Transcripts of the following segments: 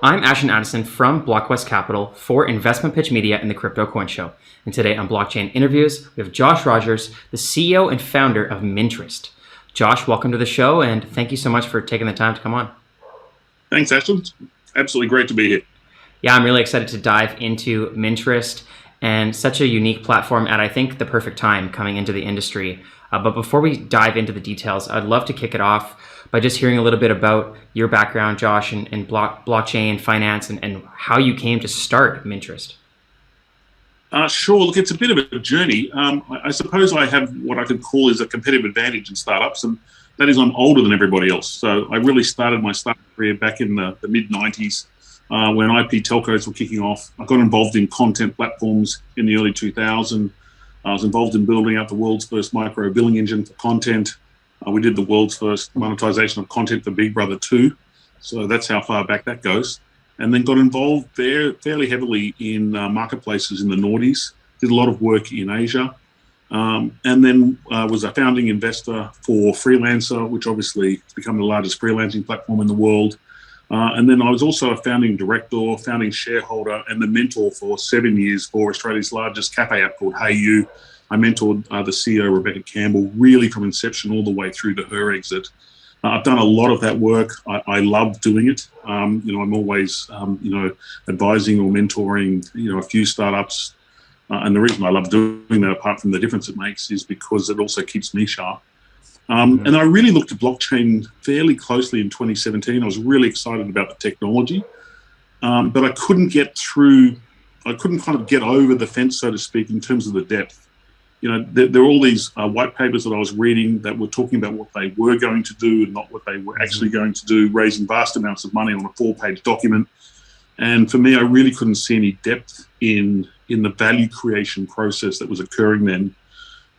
I'm Ashton Addison from BlockWest Capital for Investment Pitch Media and the Crypto Coin Show. And today on Blockchain Interviews, we have Josh Rogers, the CEO and founder of Minterist. Josh, welcome to the show, and thank you so much for taking the time to come on. Thanks, Ashton. Absolutely great to be here. Yeah, I'm really excited to dive into Minterist and such a unique platform at, I think, the perfect time coming into the industry. But before we dive into the details, I'd love to kick it off by just hearing a little bit about your background, Josh, in blockchain, finance, and how you came to start Minterist. Sure. Look, it's a bit of a journey. I suppose I have what I could call is a competitive advantage in startups, and that is I'm older than everybody else. So I really started my startup career back in the mid-90s when IP telcos were kicking off. I got involved in content platforms in the early 2000s. I was involved in building out the world's first micro billing engine for content. We did the world's first monetization of content for Big Brother 2. So that's how far back that goes. And then got involved there fairly heavily in marketplaces in the Nordics. Did a lot of work in Asia. And then was a founding investor for Freelancer, which obviously has become the largest freelancing platform in the world. And then I was also a founding director, founding shareholder, and the mentor for 7 years for Australia's largest cafe app called Hey You. I mentored the CEO, Rebecca Campbell, really from inception all the way through to her exit. I've done a lot of that work. I love doing it. I'm always, advising or mentoring, a few startups. And the reason I love doing that, apart from the difference it makes, is because it also keeps me sharp. And I really looked at blockchain fairly closely in 2017. I was really excited about the technology, but I couldn't kind of get over the fence, so to speak, in terms of the depth. There are all these white papers that I was reading that were talking about what they were going to do and not what they were actually going to do, raising vast amounts of money on a 4-page document. And for me, I really couldn't see any depth in the value creation process that was occurring then.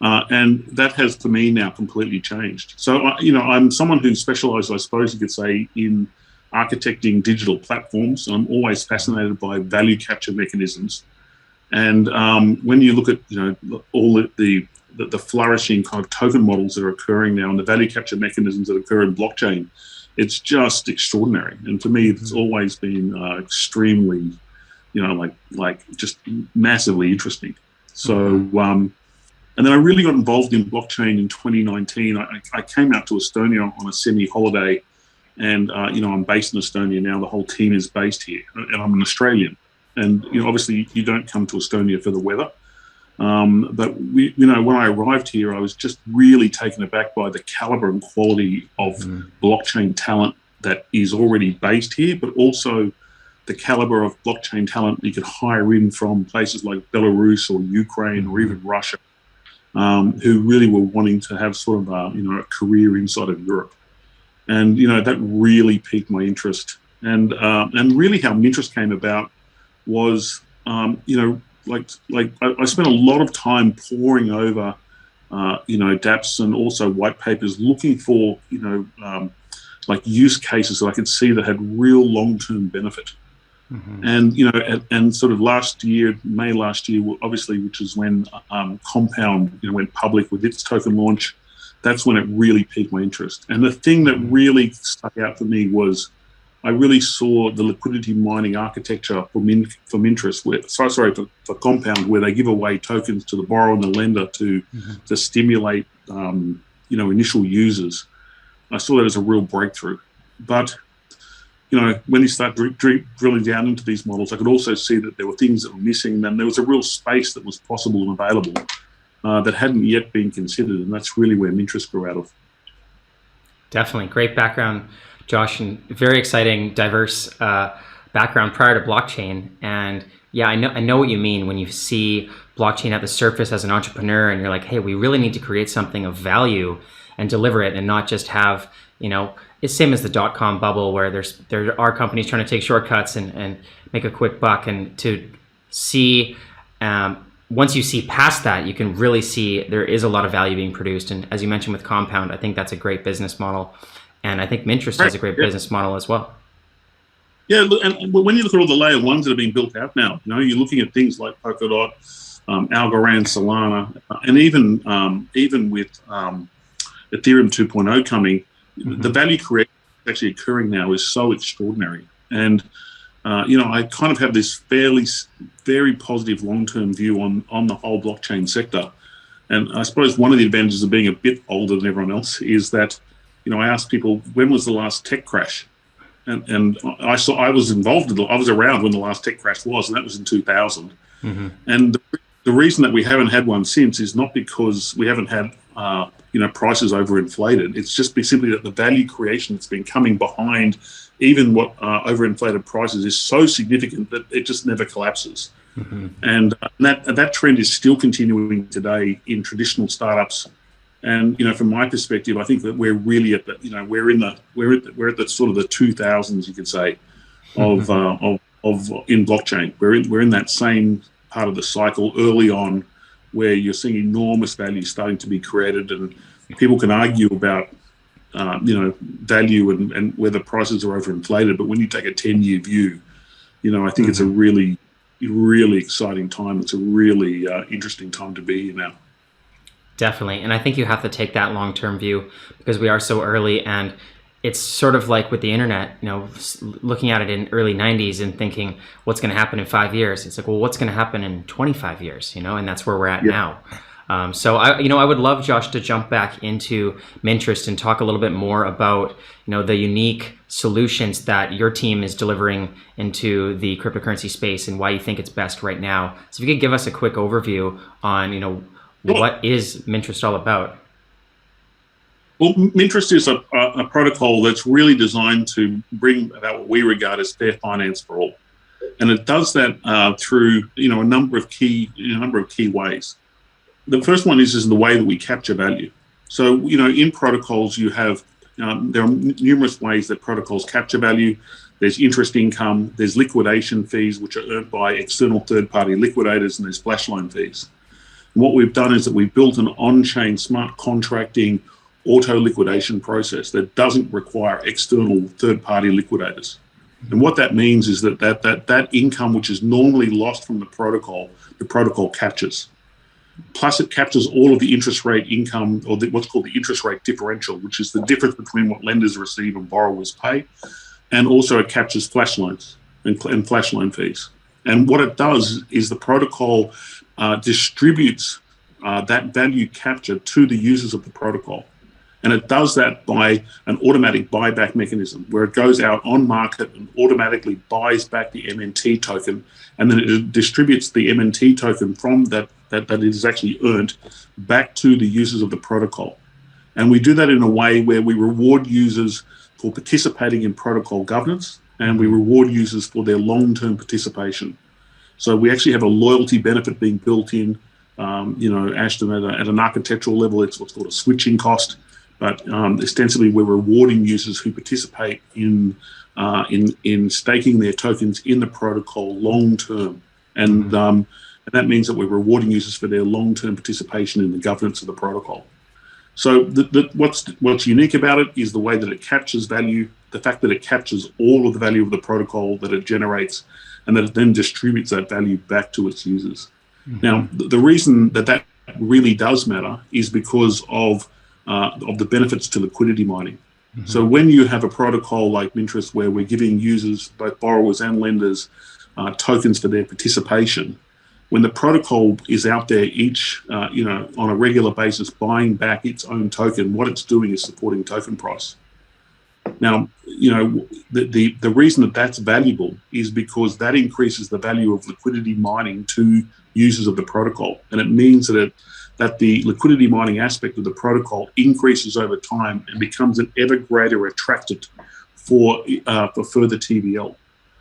And that has, for me, now completely changed. So, I'm someone who specializes, I suppose you could say, in architecting digital platforms. I'm always fascinated by value capture mechanisms. And when you look at, all the flourishing kind of token models that are occurring now and the value capture mechanisms that occur in blockchain, it's just extraordinary. And for me, it's always been extremely, just massively interesting. So, and then I really got involved in blockchain in 2019. I came out to Estonia on a semi-holiday, and I'm based in Estonia now. The whole team is based here, and I'm an Australian. And obviously, you don't come to Estonia for the weather. But when I arrived here, I was just really taken aback by the caliber and quality of blockchain talent that is already based here, but also the caliber of blockchain talent you could hire in from places like Belarus or Ukraine or even Russia, who really were wanting to have sort of a career inside of Europe. And that really piqued my interest. And really how Minterest came about was, I spent a lot of time poring over, dApps and also white papers looking for, use cases that I could see that had real long-term benefit. And, and sort of May last year, obviously, which is when Compound, went public with its token launch, that's when it really piqued my interest. And the thing that really stuck out for me was I really saw the liquidity mining architecture for Minterest, for Compound, where they give away tokens to the borrower and the lender to stimulate, initial users. I saw that as a real breakthrough. But, when you start drilling down into these models, I could also see that there were things that were missing, and there was a real space that was possible and available that hadn't yet been considered, and that's really where Minterest grew out of. Definitely. Great background, Josh, and very exciting, diverse background prior to blockchain. And yeah, I know what you mean when you see blockchain at the surface as an entrepreneur and you're like, hey, we really need to create something of value and deliver it and not just have, it's same as the .com bubble where there are companies trying to take shortcuts and make a quick buck. And to see, once you see past that, you can really see there is a lot of value being produced. And as you mentioned with Compound, I think that's a great business model. And I think Minterest has a great business model as well. Yeah, and when you look at all the layer ones that are being built out now, you're looking at things like Polkadot, Algorand, Solana, and even with Ethereum 2.0 coming, the value creation that's actually occurring now is so extraordinary. And I kind of have this very positive long-term view on the whole blockchain sector. And I suppose one of the advantages of being a bit older than everyone else is that, I ask people, when was the last tech crash? And I was involved I was around when the last tech crash was, and that was in 2000. Mm-hmm. And the reason that we haven't had one since is not because we haven't had, prices overinflated. It's just simply that the value creation that's been coming behind even what overinflated prices is so significant that it just never collapses. Mm-hmm. And that trend is still continuing today in traditional startups. And from my perspective, I think that we're really at the we're at the sort of the 2000s, you could say, of in blockchain. We're in that same part of the cycle early on, where you're seeing enormous value starting to be created, and people can argue about value and whether prices are overinflated. But when you take a 10-year view, I think it's a really, really exciting time. It's a really interesting time to be here now. Definitely. And I think you have to take that long-term view because we are so early, and it's sort of like with the internet, looking at it in early 90s and thinking what's going to happen in 5 years. It's like, well, what's going to happen in 25 years, and that's where we're at now. So I would love, Josh, to jump back into Minterest and talk a little bit more about, the unique solutions that your team is delivering into the cryptocurrency space and why you think it's best right now. So if you could give us a quick overview on, what is Minterest all about? Well, Minterest is a protocol that's really designed to bring about what we regard as fair finance for all, and it does that through a number of key ways. The first one is the way that we capture value. So in protocols you have there are numerous ways that protocols capture value. There's interest income, there's liquidation fees which are earned by external third-party liquidators, and there's flash loan fees. And what we've done is that we've built an on-chain smart contracting auto liquidation process that doesn't require external third-party liquidators. And what that means is that income which is normally lost from the protocol captures. Plus, it captures all of the interest rate income, or what's called the interest rate differential, which is the difference between what lenders receive and borrowers pay. And also it captures flash loans and flash loan fees. And what it does is the protocol distributes that value capture to the users of the protocol. And it does that by an automatic buyback mechanism where it goes out on market and automatically buys back the MNT token, and then it distributes the MNT token from that it is actually earned back to the users of the protocol. And we do that in a way where we reward users for participating in protocol governance, and we reward users for their long-term participation. So we actually have a loyalty benefit being built in, Ashton, at an architectural level. It's what's called a switching cost. But ostensibly, we're rewarding users who participate in staking their tokens in the protocol long term, and that means that we're rewarding users for their long term participation in the governance of the protocol. So what's unique about it is the way that it captures value, the fact that it captures all of the value of the protocol that it generates, and that it then distributes that value back to its users. Mm-hmm. Now, the reason that really does matter is because of the benefits to liquidity mining. Mm-hmm. So when you have a protocol like Minterest where we're giving users, both borrowers and lenders, tokens for their participation, when the protocol is out there each, on a regular basis buying back its own token, what it's doing is supporting token price. Now, the reason that that's valuable is because that increases the value of liquidity mining to users of the protocol, and it means that the liquidity mining aspect of the protocol increases over time and becomes an ever greater attractant for further TVL.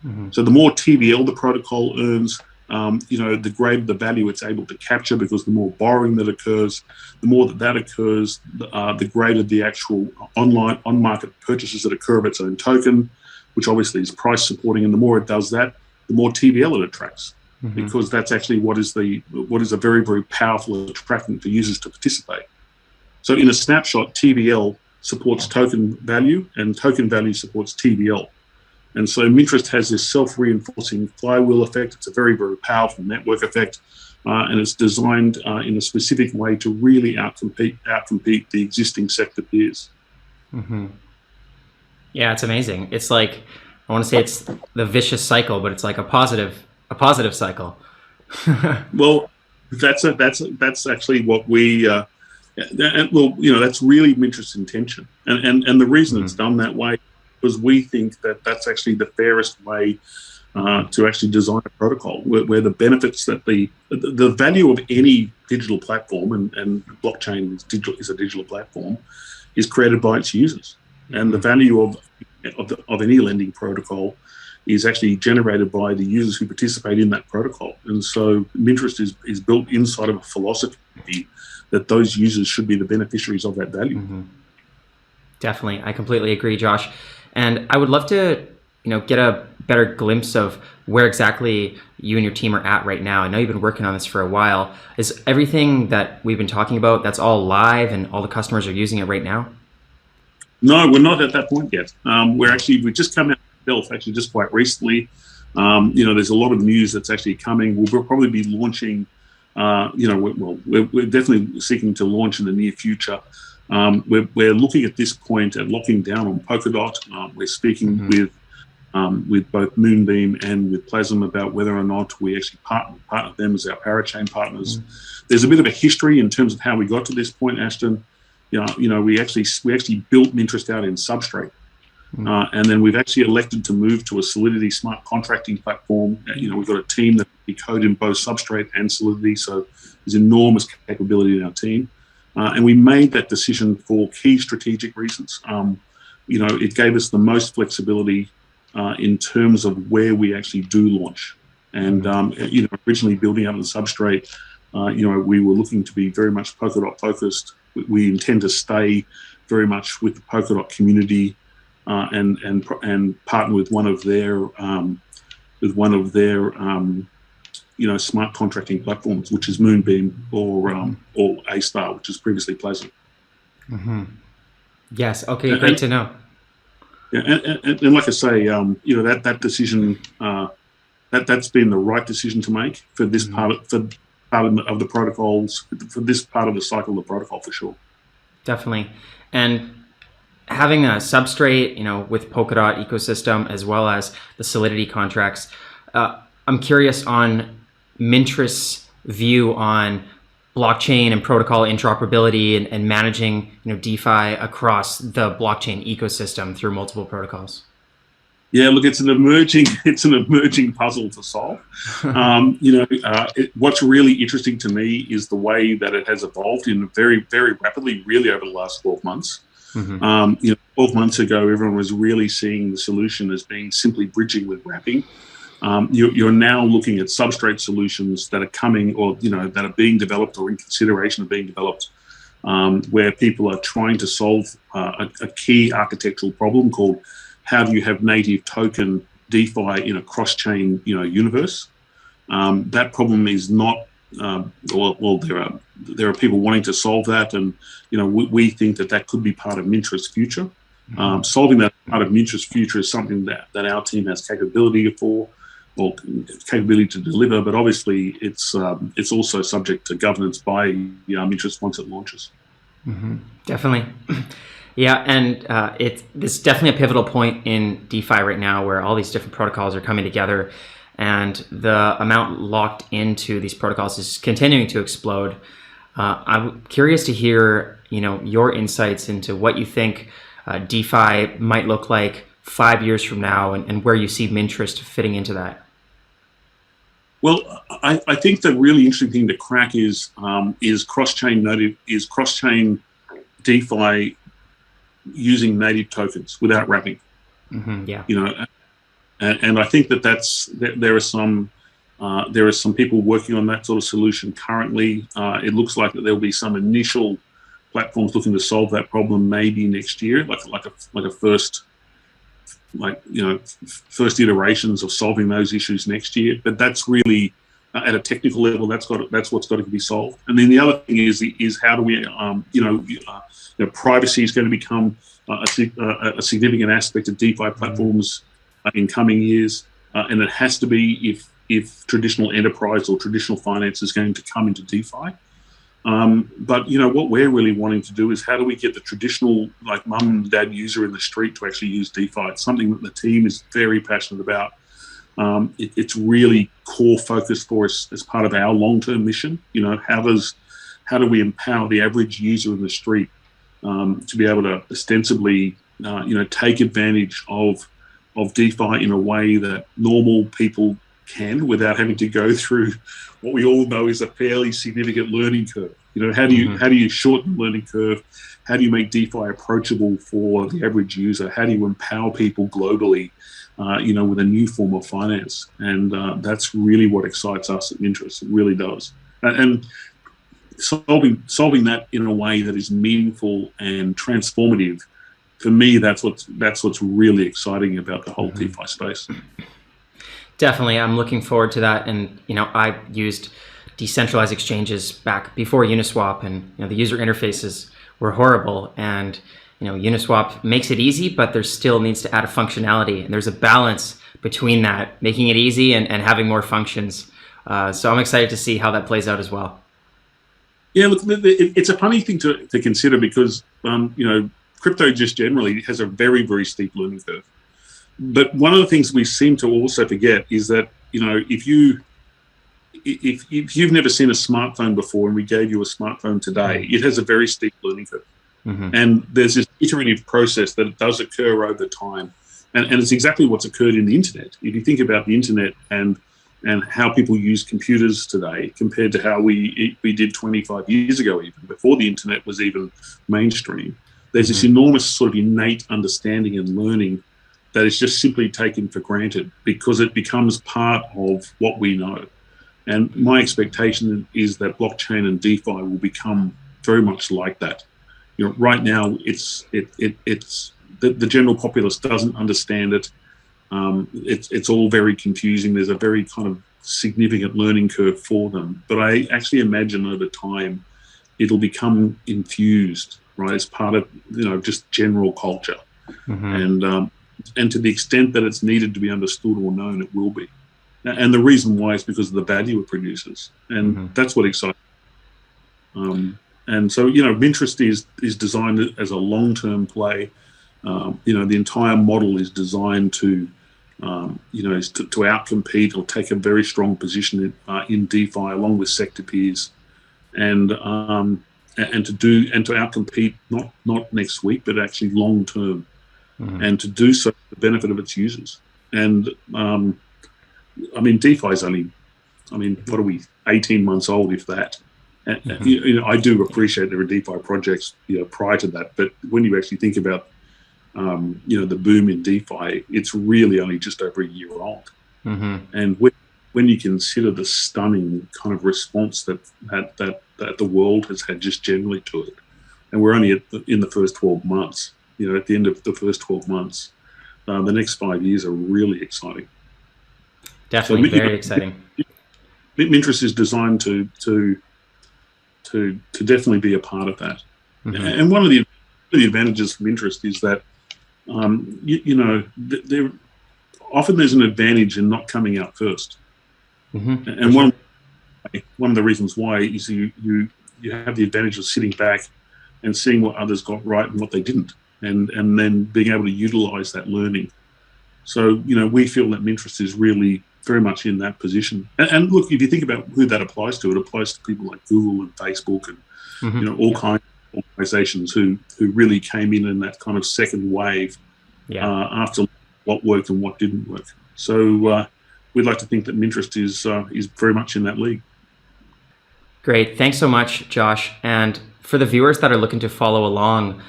Mm-hmm. So the more TVL the protocol earns, the greater the value it's able to capture, because the more borrowing that occurs, the more that occurs, the greater the actual on-market purchases that occur of its own token, which obviously is price supporting. And the more it does that, the more TVL it attracts. Mm-hmm. Because that's actually what is a very, very powerful attractant for users to participate. So in a snapshot, TVL supports token value, and token value supports TVL. And so Minterest has this self-reinforcing flywheel effect. It's a very, very powerful network effect, and it's designed in a specific way to really outcompete the existing sector peers. Mm-hmm. Yeah, it's amazing. It's like I want to say it's the vicious cycle, but it's like a positive cycle. Well, that's actually what we. Well, that's really Minterest's intention, and the reason it's done that way was we think that that's actually the fairest way to actually design a protocol where the benefits that the value of any digital platform, and blockchain is a digital platform, is created by its users, and the value of any lending protocol is actually generated by the users who participate in that protocol. And so Minterest is built inside of a philosophy that those users should be the beneficiaries of that value. Definitely. I completely agree, Josh. And I would love to, get a better glimpse of where exactly you and your team are at right now. I know you've been working on this for a while. Is everything that we've been talking about, that's all live and all the customers are using it right now? No, we're not at that point yet. We just come out of stealth actually just quite recently. There's a lot of news that's actually coming. We'll probably be launching. We're definitely seeking to launch in the near future. We're looking at this point at locking down on Polkadot. We're speaking with both Moonbeam and with Plasm about whether or not we actually partner them as our parachain partners. There's a bit of a history in terms of how we got to this point, Ashton. We actually built Minterest out in Substrate, and then we've actually elected to move to a Solidity smart contracting platform. We've got a team that we code in both Substrate and Solidity, so there's enormous capability in our team. And we made that decision for key strategic reasons. It gave us the most flexibility in terms of where we actually do launch. And originally building out on Substrate, we were looking to be very much Polkadot focused. We intend to stay very much with the Polkadot community and partner with one of their smart contracting platforms, which is Moonbeam or A-Star, which is previously Plasm. Yes. Okay. Great to know. Yeah, and like I say, that decision, that's been the right decision to make for this part of the protocols, for this part of the cycle of the protocol, for sure. Definitely. And having a Substrate, with Polkadot ecosystem as well as the Solidity contracts, I'm curious on Minterest's view on blockchain and protocol interoperability and managing, DeFi across the blockchain ecosystem through multiple protocols. Yeah, look, it's an emerging puzzle to solve. What's really interesting to me is the way that it has evolved in very, very rapidly, really over the last 12 months. 12 months ago, everyone was really seeing the solution as being simply bridging with wrapping. You're now looking at Substrate solutions that are coming, or that are being developed or in consideration of being developed, where people are trying to solve a key architectural problem called how do you have native token DeFi in a cross-chain universe. That problem is not there are people wanting to solve that, and we think that could be part of Minterest's future. Solving that part of Minterest's future is something that our team has capability for, or capability to deliver, but obviously it's also subject to governance by Minterest once it launches. Definitely. Yeah, and this is definitely a pivotal point in DeFi right now, where all these different protocols are coming together, and the amount locked into these protocols is continuing to explode. I'm curious to hear, your insights into what you think DeFi might look like 5 years from now, and where you see Minterest fitting into that. Well, I think the really interesting thing to crack is cross-chain DeFi using native tokens without wrapping. Yeah. And I think there are some people working on that sort of solution currently. It looks like that there will be some initial platforms looking to solve that problem maybe next year, like a first iterations of solving those issues next year. But that's really at a technical level, that's what's got to be solved. And then the other thing is how do we privacy is going to become a significant aspect of DeFi platforms in coming years, and it has to be if traditional enterprise or traditional finance is going to come into DeFi. But what we're really wanting to do is how do we get the traditional like mum and dad user in the street to actually use DeFi? It's something that the team is very passionate about. It's really core focus for us as part of our long-term mission. How do we empower the average user in the street to be able to ostensibly take advantage of DeFi in a way that normal people can without having to go through what we all know is a fairly significant learning curve. How do you shorten the learning curve? How do you make DeFi approachable for the average user? How do you empower people globally, with a new form of finance? And that's really what excites us at Minterest. It really does. And solving that in a way that is meaningful and transformative, for me, that's what's really exciting about the whole DeFi space. Definitely, I'm looking forward to that. And I used decentralized exchanges back before Uniswap, and the user interfaces were horrible. And Uniswap makes it easy, but there still needs to add a functionality, and there's a balance between that, making it easy and having more functions. So I'm excited to see how that plays out as well. Yeah, look, it's a funny thing to consider because crypto just generally has a very, very steep learning curve. But one of the things we seem to also forget is that if you've never seen a smartphone before and we gave you a smartphone today, it has a very steep learning curve. And there's this iterative process that does occur over time. And it's exactly what's occurred in the internet. If you think about the internet and how people use computers today compared to how we did 25 years ago, even before the internet was even mainstream, there's this enormous sort of innate understanding and learning that is just simply taken for granted because it becomes part of what we know. And my expectation is that blockchain and DeFi will become very much like that. Right now it's the general populace doesn't understand it. It's all very confusing. There's a very kind of significant learning curve for them. But I actually imagine over time it'll become infused, right, as part of just general culture. And to the extent that it's needed to be understood or known, it will be. And the reason why is because of the value it produces. And that's what excites me. And so, Minterest is designed as a long-term play. The entire model is designed to outcompete or take a very strong position in DeFi along with sector peers, and to outcompete not next week, but actually long term, and to do so for the benefit of its users. And DeFi is only, what are we, 18 months old, if that. And, I do appreciate there are DeFi projects prior to that, but when you actually think about the boom in DeFi, it's really only just over a year old. And when you consider the stunning kind of response that the world has had just generally to it, and we're only in the first 12 months, at the end of the first 12 months, the next 5 years are really exciting. Definitely, very exciting. Minterest is designed to definitely be a part of that. And one of the advantages of Minterest is that often there's an advantage in not coming out first. And one of the reasons why is you have the advantage of sitting back and seeing what others got right and what they didn't, and then being able to utilize that learning. So we feel that Minterest is really very much in that position. And look, if you think about who that applies to, it applies to people like Google and Facebook and all kinds of organizations who really came in that kind of second wave after what worked and what didn't work. So we'd like to think that Minterest is very much in that league. Great. Thanks so much, Josh. And for the viewers that are looking to follow along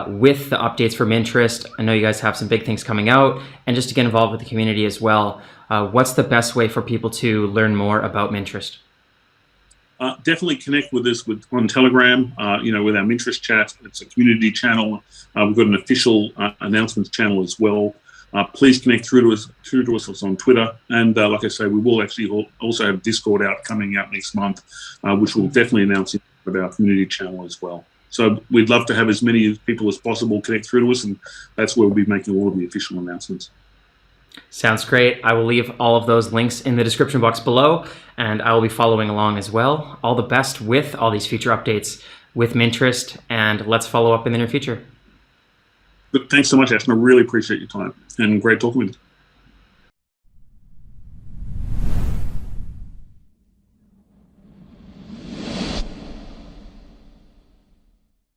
with the updates for Minterest, I know you guys have some big things coming out, and just to get involved with the community as well, what's the best way for people to learn more about Minterest? Definitely connect with us on Telegram, with our Minterest chat. It's a community channel. We've got an official announcements channel as well. Please connect through to us on Twitter. And like I say, we will actually also have Discord coming out next month, which we'll definitely announce in our community channel as well. So we'd love to have as many people as possible connect through to us, and that's where we'll be making all of the official announcements. Sounds great. I will leave all of those links in the description box below, and I will be following along as well. All the best with all these future updates with Minterest, and let's follow up in the near future. But thanks so much, Ashton. I really appreciate your time and great talking with you.